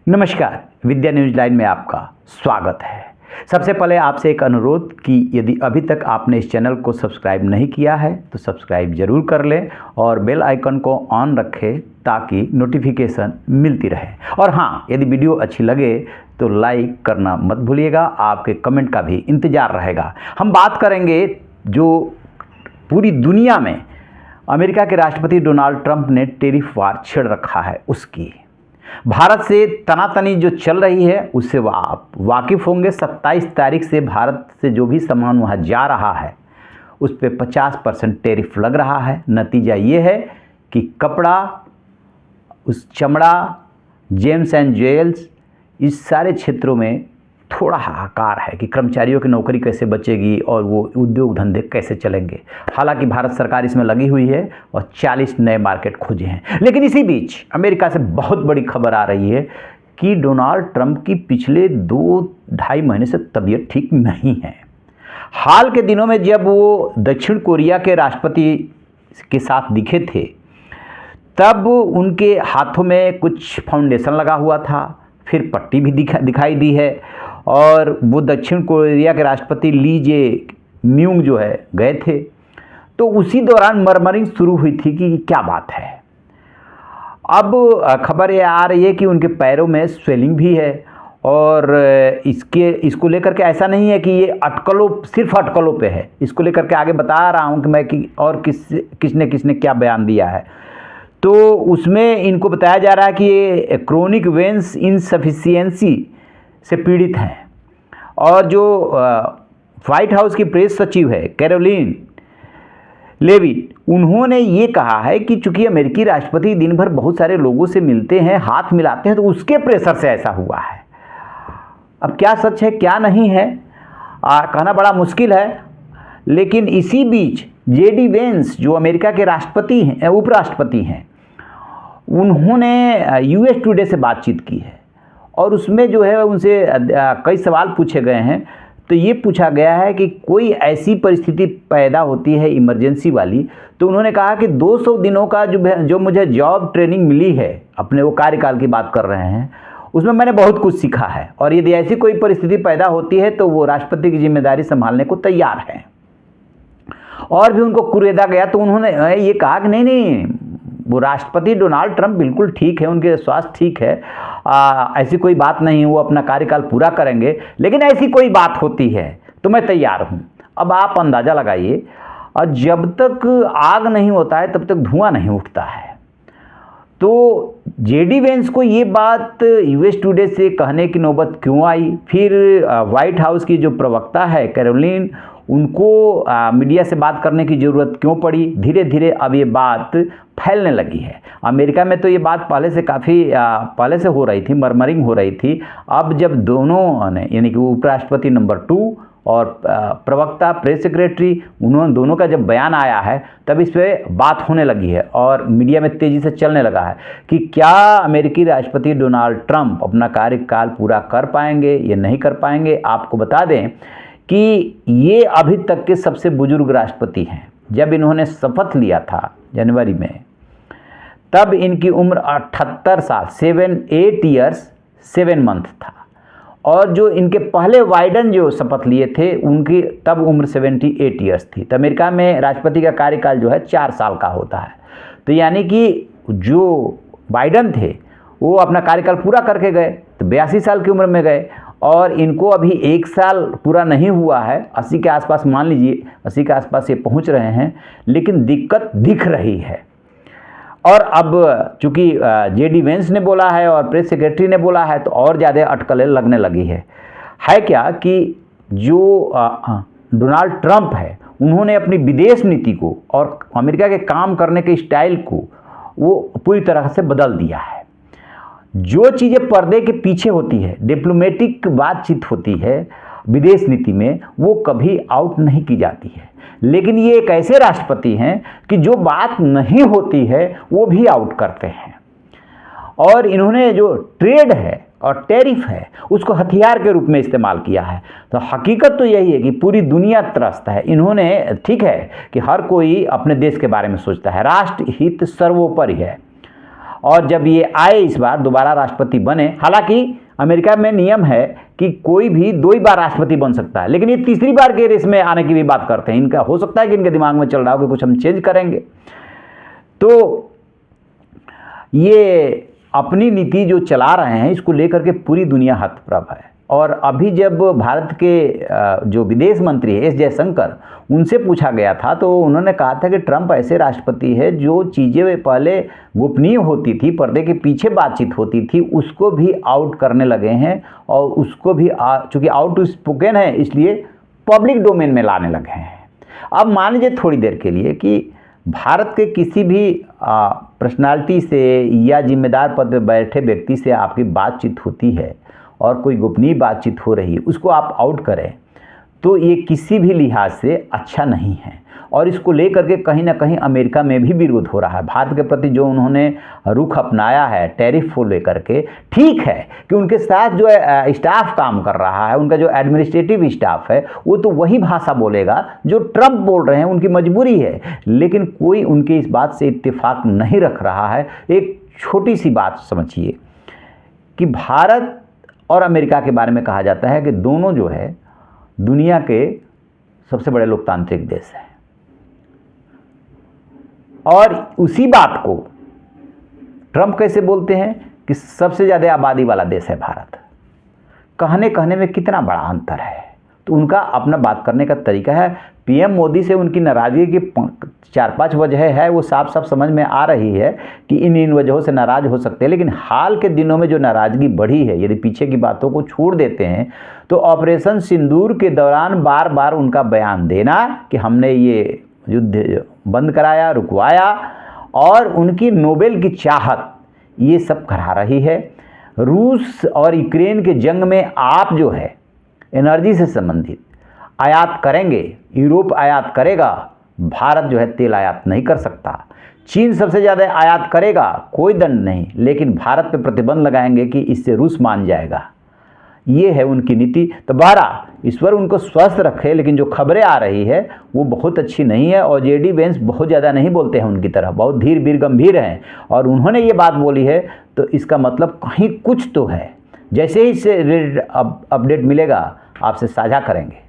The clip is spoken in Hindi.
नमस्कार, विद्या न्यूज लाइन में आपका स्वागत है। सबसे पहले आपसे एक अनुरोध कि यदि अभी तक आपने इस चैनल को सब्सक्राइब नहीं किया है तो सब्सक्राइब जरूर कर लें और बेल आइकन को ऑन रखें ताकि नोटिफिकेशन मिलती रहे। और हाँ, यदि वीडियो अच्छी लगे तो लाइक करना मत भूलिएगा, आपके कमेंट का भी इंतज़ार रहेगा। हम बात करेंगे जो पूरी दुनिया में अमेरिका के राष्ट्रपति डोनाल्ड ट्रंप ने टैरिफ वार छेड़ रखा है उसकी। भारत से तनातनी जो चल रही है उससे आप वाकिफ़ होंगे। 27 तारीख से भारत से जो भी सामान वहाँ जा रहा है उस पर 50% टैरिफ लग रहा है। नतीजा ये है कि कपड़ा, उस चमड़ा, जेम्स एंड ज्वेल्स, इस सारे क्षेत्रों में थोड़ा हाहाकार है कि कर्मचारियों की नौकरी कैसे बचेगी और वो उद्योग धंधे कैसे चलेंगे। हालांकि भारत सरकार इसमें लगी हुई है और 40 नए मार्केट खोजे हैं। लेकिन इसी बीच अमेरिका से बहुत बड़ी खबर आ रही है कि डोनाल्ड ट्रंप की पिछले 2-2.5 महीने से तबीयत ठीक नहीं है। हाल के दिनों में जब वो दक्षिण कोरिया के राष्ट्रपति के साथ दिखे थे तब उनके हाथों में कुछ फाउंडेशन लगा हुआ था, फिर पट्टी भी दिखाई दी है और वो दक्षिण कोरिया के राष्ट्रपति ली जे म्यूंग जो है गए थे तो उसी दौरान मरमरिंग शुरू हुई थी कि क्या बात है। अब खबर ये आ रही है कि उनके पैरों में स्वेलिंग भी है और इसको लेकर के ऐसा नहीं है कि ये सिर्फ अटकलों पे है। इसको लेकर के आगे बता रहा हूँ कि मैं और किसने क्या बयान दिया है। तो उसमें इनको बताया जा रहा है कि ये क्रोनिक वेन्स इनसफिशिएंसी से पीड़ित हैं। और जो व्हाइट हाउस की प्रेस सचिव है कैरोलिन लेविट, उन्होंने ये कहा है कि चूंकि अमेरिकी राष्ट्रपति दिन भर बहुत सारे लोगों से मिलते हैं, हाथ मिलाते हैं, तो उसके प्रेशर से ऐसा हुआ है। अब क्या सच है क्या नहीं है कहना बड़ा मुश्किल है। लेकिन इसी बीच जेडी वेंस जो अमेरिका के राष्ट्रपति हैं, उपराष्ट्रपति हैं, उन्होंने यूएस टुडे से बातचीत की है और उसमें जो है उनसे कई सवाल पूछे गए हैं। तो ये पूछा गया है कि कोई ऐसी परिस्थिति पैदा होती है इमरजेंसी वाली, तो उन्होंने कहा कि 200 दिनों का जो मुझे जॉब ट्रेनिंग मिली है, अपने वो कार्यकाल की बात कर रहे हैं, उसमें मैंने बहुत कुछ सीखा है और यदि ऐसी कोई परिस्थिति पैदा होती है तो वो राष्ट्रपति की जिम्मेदारी संभालने को तैयार है। और भी उनको कुरेदा गया तो उन्होंने ये कहा कि नहीं, वो राष्ट्रपति डोनाल्ड ट्रंप बिल्कुल ठीक है, उनके स्वास्थ्य ठीक है, ऐसी कोई बात नहीं है, वो अपना कार्यकाल पूरा करेंगे, लेकिन ऐसी कोई बात होती है तो मैं तैयार हूँ। अब आप अंदाज़ा लगाइए, और जब तक आग नहीं होता है तब तक धुआं नहीं उठता है। तो जेडी वेंस को ये बात यूएस टुडे से कहने की नौबत क्यों आई? फिर व्हाइट हाउस की जो प्रवक्ता है कैरोलिन, उनको मीडिया से बात करने की ज़रूरत क्यों पड़ी? धीरे धीरे अब ये बात फैलने लगी है। अमेरिका में तो ये बात पहले से काफ़ी पहले से हो रही थी, मरमरिंग हो रही थी। अब जब दोनों ने, यानी कि उपराष्ट्रपति नंबर 2 और प्रवक्ता प्रेस सेक्रेटरी, उन्होंने दोनों का जब बयान आया है तब इस पर बात होने लगी है और मीडिया में तेज़ी से चलने लगा है कि क्या अमेरिकी राष्ट्रपति डोनाल्ड ट्रंप अपना कार्यकाल पूरा कर पाएंगे या नहीं कर पाएंगे। आपको बता दें कि ये अभी तक के सबसे बुजुर्ग राष्ट्रपति हैं। जब इन्होंने शपथ लिया था जनवरी में, तब इनकी उम्र 78 साल 8 ईयर्स 7 मंथ था और जो इनके पहले बाइडेन जो शपथ लिए थे उनकी तब उम्र 78 ईयर्स थी। तो अमेरिका में राष्ट्रपति का कार्यकाल जो है 4 साल का होता है। तो यानी कि जो बाइडेन थे वो अपना कार्यकाल पूरा करके गए तो 82 साल की उम्र में गए और इनको अभी 1 साल पूरा नहीं हुआ है, 80 के आसपास, मान लीजिए 80 के आसपास ये पहुंच रहे हैं। लेकिन दिक्कत दिख रही है। और अब चूंकि जेडी वेंस ने बोला है और प्रेस सेक्रेटरी ने बोला है तो और ज़्यादा अटकलें लगने लगी है क्या कि जो डोनाल्ड ट्रंप है उन्होंने अपनी विदेश नीति को और अमेरिका के काम करने के स्टाइल को वो पूरी तरह से बदल दिया है। जो चीज़ें पर्दे के पीछे होती है, डिप्लोमेटिक बातचीत होती है विदेश नीति में, वो कभी आउट नहीं की जाती है। लेकिन ये एक ऐसे राष्ट्रपति हैं कि जो बात नहीं होती है वो भी आउट करते हैं। और इन्होंने जो ट्रेड है और टैरिफ है उसको हथियार के रूप में इस्तेमाल किया है। तो हकीकत तो यही है कि पूरी दुनिया त्रस्त है। इन्होंने, ठीक है कि हर कोई अपने देश के बारे में सोचता है, राष्ट्र हित सर्वोपरि है, और जब ये आए इस बार दोबारा राष्ट्रपति बने, हालांकि अमेरिका में नियम है कि कोई भी 2 ही बार राष्ट्रपति बन सकता है, लेकिन ये तीसरी बार के रेस में आने की भी बात करते हैं। इनका हो सकता है कि इनके दिमाग में चल रहा हो कि कुछ हम चेंज करेंगे। तो ये अपनी नीति जो चला रहे हैं, इसको लेकर के पूरी दुनिया हतप्रभ है। और अभी जब भारत के जो विदेश मंत्री है एस जयशंकर, उनसे पूछा गया था तो उन्होंने कहा था कि ट्रंप ऐसे राष्ट्रपति है जो चीज़ें पहले गोपनीय होती थी, पर्दे के पीछे बातचीत होती थी, उसको भी आउट करने लगे हैं और उसको भी चूँकि आउट स्पोकन है इसलिए पब्लिक डोमेन में लाने लगे हैं। अब मान लीजिए थोड़ी देर के लिए कि भारत के किसी भी पर्सनालिटी से या जिम्मेदार पद पर बैठे व्यक्ति से आपकी बातचीत होती है और कोई गोपनीय बातचीत हो रही है, उसको आप आउट करें, तो ये किसी भी लिहाज से अच्छा नहीं है। और इसको लेकर के कहीं ना कहीं अमेरिका में भी विरोध हो रहा है। भारत के प्रति जो उन्होंने रुख अपनाया है टैरिफ को लेकर के, ठीक है कि उनके साथ जो स्टाफ काम कर रहा है, उनका जो एडमिनिस्ट्रेटिव स्टाफ है, वो तो वही भाषा बोलेगा जो ट्रंप बोल रहे हैं, उनकी मजबूरी है। लेकिन कोई उनके इस बात से इत्तेफाक नहीं रख रहा है। एक छोटी सी बात समझिए कि भारत और अमेरिका के बारे में कहा जाता है कि दोनों जो है दुनिया के सबसे बड़े लोकतांत्रिक देश हैं, और उसी बात को ट्रंप कैसे बोलते हैं कि सबसे ज़्यादा आबादी वाला देश है भारत। कहने में कितना बड़ा अंतर है। तो उनका अपना बात करने का तरीका है। पीएम मोदी से उनकी नाराज़गी की 4-5 वजह है, वो साफ साफ समझ में आ रही है कि इन वजहों से नाराज़ हो सकते हैं। लेकिन हाल के दिनों में जो नाराज़गी बढ़ी है, यदि पीछे की बातों को छोड़ देते हैं, तो ऑपरेशन सिंदूर के दौरान बार बार उनका बयान देना कि हमने ये युद्ध बंद कराया, रुकवाया, और उनकी नोबेल की चाहत, ये सब करा रही है। रूस और यूक्रेन के जंग में आप जो है एनर्जी से संबंधित आयात करेंगे, यूरोप आयात करेगा, भारत जो है तेल आयात नहीं कर सकता। चीन सबसे ज़्यादा आयात करेगा, कोई दंड नहीं, लेकिन भारत पे प्रतिबंध लगाएंगे कि इससे रूस मान जाएगा। ये है उनकी नीति। तो बहरहाल ईश्वर उनको स्वस्थ रखे, लेकिन जो खबरें आ रही है वो बहुत अच्छी नहीं है। और जेडी वेंस बहुत ज़्यादा नहीं बोलते हैं उनकी तरह, बहुत धीर वीर गंभीर हैं, और उन्होंने ये बात बोली है तो इसका मतलब कहीं कुछ तो है। जैसे ही इससे अपडेट मिलेगा आपसे साझा करेंगे।